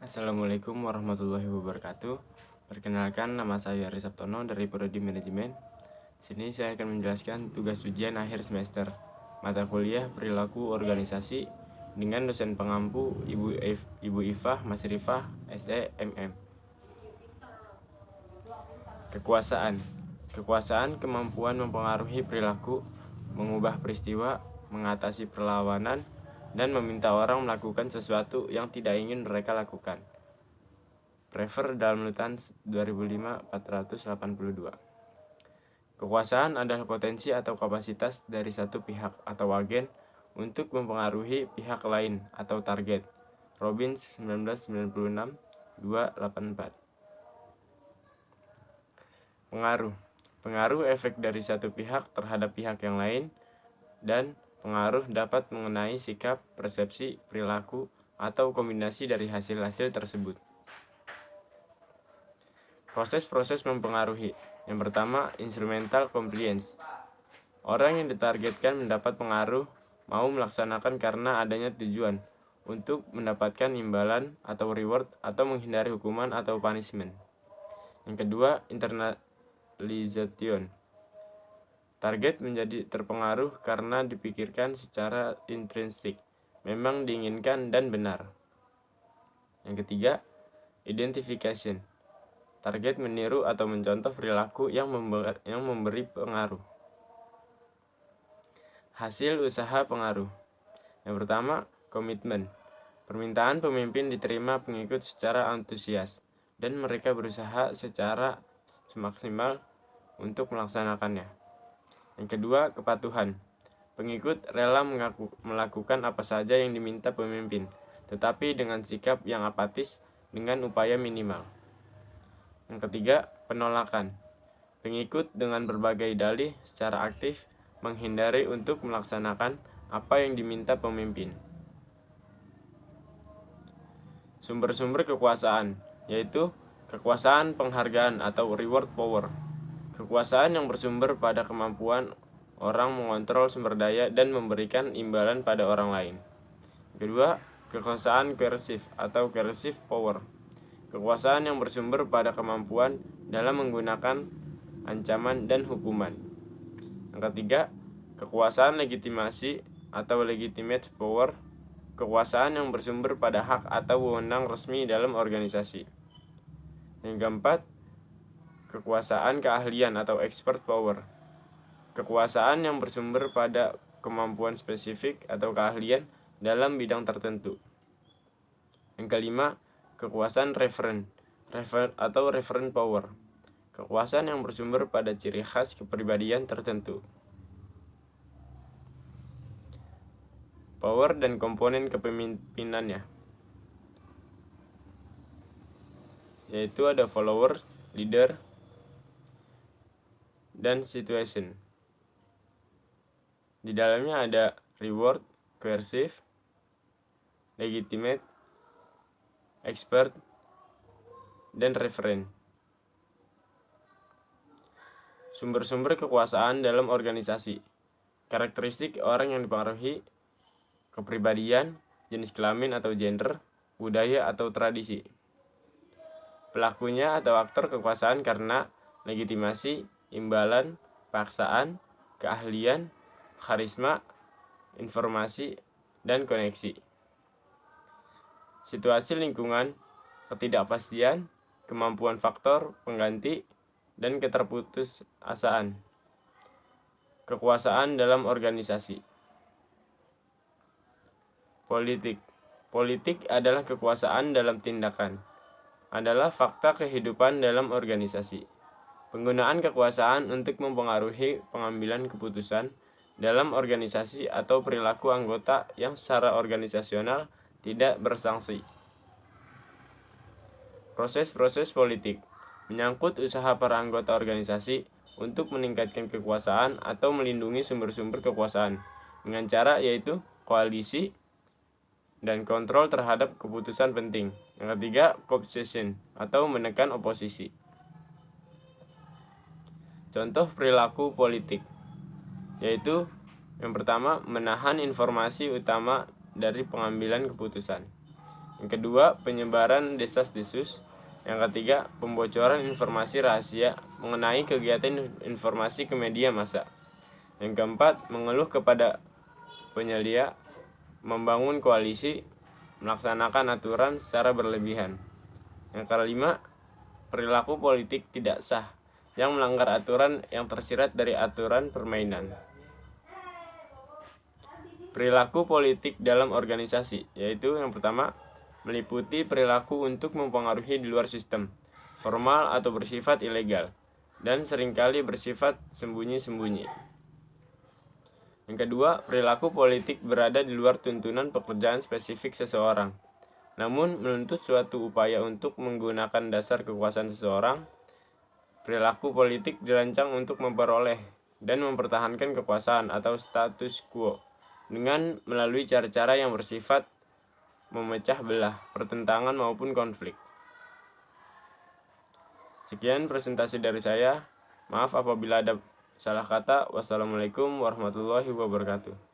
Assalamualaikum warahmatullahi wabarakatuh. Perkenalkan, nama saya Ari Sabtono dari Prodi Manajemen. Di sini saya akan menjelaskan tugas ujian akhir semester mata kuliah Perilaku Organisasi dengan dosen pengampu Ibu Ifah Masrifah SE MM. Kekuasaan kemampuan mempengaruhi perilaku, mengubah peristiwa, mengatasi perlawanan, dan meminta orang melakukan sesuatu yang tidak ingin mereka lakukan. Prefer dalam Lutyens 2005-482. Kekuasaan adalah potensi atau kapasitas dari satu pihak atau agen untuk mempengaruhi pihak lain atau target. Robbins 1996-284. Pengaruh efek dari satu pihak terhadap pihak yang lain, dan pengaruh dapat mengenai sikap, persepsi, perilaku, atau kombinasi dari hasil-hasil tersebut. Proses-proses mempengaruhi. Yang pertama, instrumental compliance. Orang yang ditargetkan mendapat pengaruh mau melaksanakan karena adanya tujuan untuk mendapatkan imbalan atau reward atau menghindari hukuman atau punishment. Yang kedua, internalization. Target menjadi terpengaruh karena dipikirkan secara intrinsik, memang diinginkan dan benar. Yang ketiga, identification. Target meniru atau mencontoh perilaku yang memberi pengaruh. Hasil usaha pengaruh. Yang pertama, komitmen. Permintaan pemimpin diterima pengikut secara antusias, dan mereka berusaha secara maksimal untuk melaksanakannya. Yang kedua, kepatuhan. Pengikut rela melakukan apa saja yang diminta pemimpin, tetapi dengan sikap yang apatis dengan upaya minimal. Yang ketiga, penolakan. Pengikut dengan berbagai dalih secara aktif menghindari untuk melaksanakan apa yang diminta pemimpin. Sumber-sumber kekuasaan, yaitu kekuasaan penghargaan atau reward power. Kekuasaan yang bersumber pada kemampuan orang mengontrol sumber daya dan memberikan imbalan pada orang lain. Kedua, kekuasaan coercive atau coercive power. Kekuasaan yang bersumber pada kemampuan dalam menggunakan ancaman dan hukuman. Yang ketiga, kekuasaan legitimasi atau legitimate power. Kekuasaan yang bersumber pada hak atau wewenang resmi dalam organisasi. Yang keempat, kekuasaan keahlian atau expert power. Kekuasaan yang bersumber pada kemampuan spesifik atau keahlian dalam bidang tertentu. Yang kelima, kekuasaan referen atau referent power. Kekuasaan yang bersumber pada ciri khas kepribadian tertentu. Power dan komponen kepemimpinannya, yaitu ada follower, leader, dan situation. Di dalamnya ada reward, coercive, legitimate, expert, dan referen. Sumber-sumber kekuasaan dalam organisasi. Karakteristik orang yang dipengaruhi: kepribadian, jenis kelamin atau gender, budaya atau tradisi. Pelakunya atau aktor kekuasaan karena legitimasi, imbalan, paksaan, keahlian, karisma, informasi, dan koneksi. Situasi lingkungan, ketidakpastian, kemampuan faktor pengganti, dan keterputusasaan. Kekuasaan dalam organisasi. Politik adalah kekuasaan dalam tindakan, adalah fakta kehidupan dalam organisasi. Penggunaan kekuasaan untuk mempengaruhi pengambilan keputusan dalam organisasi atau perilaku anggota yang secara organisasional tidak bersanksi. Proses-proses politik menyangkut usaha para anggota organisasi untuk meningkatkan kekuasaan atau melindungi sumber-sumber kekuasaan dengan cara yaitu koalisi dan kontrol terhadap keputusan penting. Yang ketiga, cooptation atau menekan oposisi. Contoh perilaku politik, yaitu yang pertama, menahan informasi utama dari pengambilan keputusan. Yang kedua, penyebaran desas-desus. Yang ketiga, pembocoran informasi rahasia mengenai kegiatan informasi ke media massa. Yang keempat, mengeluh kepada penyelia, membangun koalisi, melaksanakan aturan secara berlebihan. Yang kelima, perilaku politik tidak sah yang melanggar aturan yang tersirat dari aturan permainan. Perilaku politik dalam organisasi, yaitu yang pertama, meliputi perilaku untuk mempengaruhi di luar sistem, formal atau bersifat ilegal, dan seringkali bersifat sembunyi-sembunyi. Yang kedua, perilaku politik berada di luar tuntunan pekerjaan spesifik seseorang, namun menuntut suatu upaya untuk menggunakan dasar kekuasaan seseorang. Perilaku politik dirancang untuk memperoleh dan mempertahankan kekuasaan atau status quo dengan melalui cara-cara yang bersifat memecah belah, pertentangan maupun konflik. Sekian presentasi dari saya. Maaf apabila ada salah kata. Wassalamualaikum warahmatullahi wabarakatuh.